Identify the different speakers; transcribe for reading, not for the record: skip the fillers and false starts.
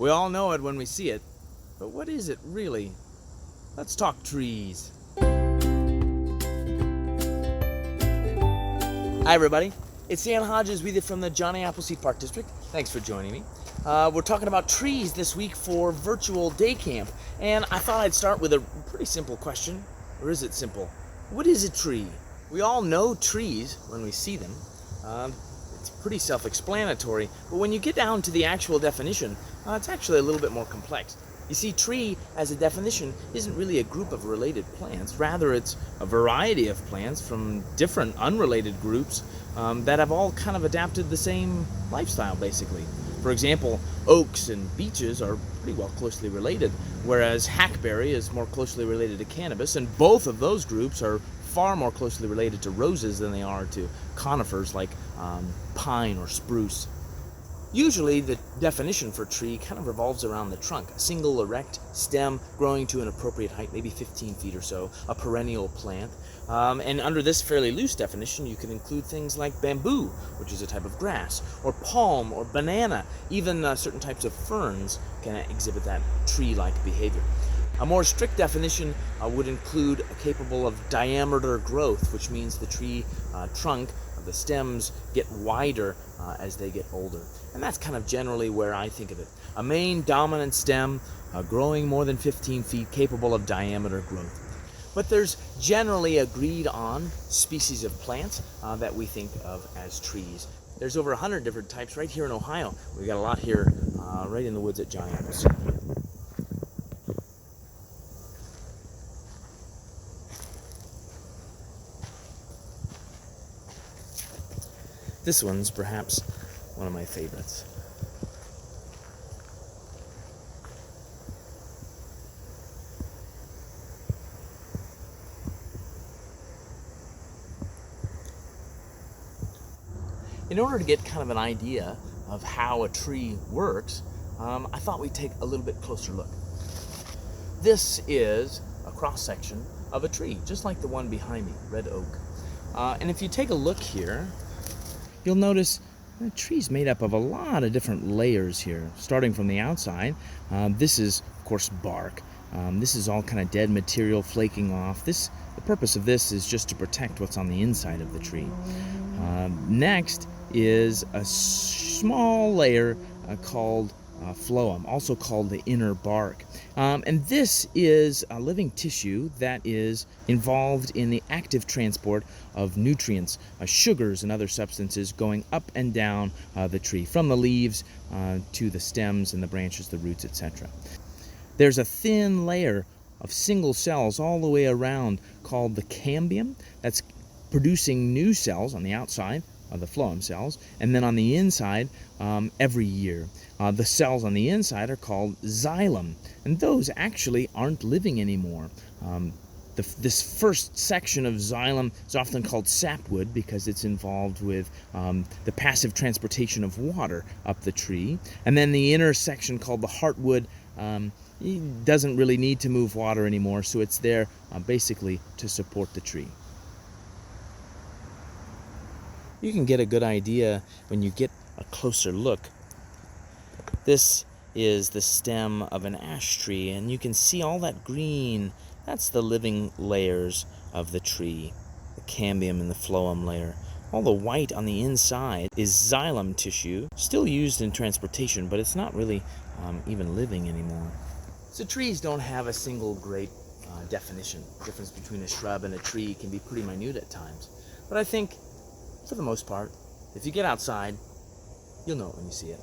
Speaker 1: We all know it when we see it, but what is it really? Let's talk trees. Hi everybody, it's Dan Hodges with you from the Johnny Appleseed Park District. Thanks for joining me. We're talking about trees this week for virtual day camp, and I thought I'd start with a pretty simple question. Or is it simple? What is a tree? We all know trees when we see them. It's pretty self-explanatory, but when you get down to the actual definition, it's actually a little bit more complex. You see, tree, as a definition, isn't really a group of related plants. Rather, it's a variety of plants from different unrelated groups that have all kind of adapted the same lifestyle, basically. For example, oaks and beeches are pretty well closely related, whereas hackberry is more closely related to cannabis, and both of those groups are far more closely related to roses than they are to conifers like pine or spruce. Usually the definition for tree kind of revolves around the trunk, a single erect stem growing to an appropriate height, maybe 15 feet or so, a perennial plant. And under this fairly loose definition, you can include things like bamboo, which is a type of grass, or palm, or banana. Even certain types of ferns can exhibit that tree-like behavior. A more strict definition would include capable of diameter growth, which means the tree trunk, the stems get wider as they get older. And that's kind of generally where I think of it. A main dominant stem growing more than 15 feet, capable of diameter growth. But there's generally agreed on species of plants that we think of as trees. There's over 100 different types right here in Ohio. We've got a lot here right in the woods at Johnny Appleseed. This one's perhaps one of my favorites. In order to get kind of an idea of how a tree works, I thought we'd take a little bit closer look. This is a cross-section of a tree, just like the one behind me, red oak. And if you take a look here, you'll notice the tree's made up of a lot of different layers here, starting from the outside. This is, of course, bark. This is all kind of dead material flaking off. The purpose of this is just to protect what's on the inside of the tree. Next is a small layer called phloem, also called the inner bark. And this is a living tissue that is involved in the active transport of nutrients, sugars and other substances going up and down the tree, from the leaves to the stems and the branches, the roots, etc. There's a thin layer of single cells all the way around called the cambium that's producing new cells on the outside, the phloem cells, and then on the inside every year. The cells on the inside are called xylem, and those actually aren't living anymore. This first section of xylem is often called sapwood because it's involved with the passive transportation of water up the tree. And then the inner section called the heartwood doesn't really need to move water anymore, so it's there basically to support the tree. You can get a good idea when you get a closer look. This is the stem of an ash tree, and you can see all that green. That's the living layers of the tree, the cambium and the phloem layer. All the white on the inside is xylem tissue, still used in transportation, but it's not really even living anymore. So trees don't have a single great definition. The difference between a shrub and a tree can be pretty minute at times. But I think, for the most part, if you get outside, you'll know it when you see it.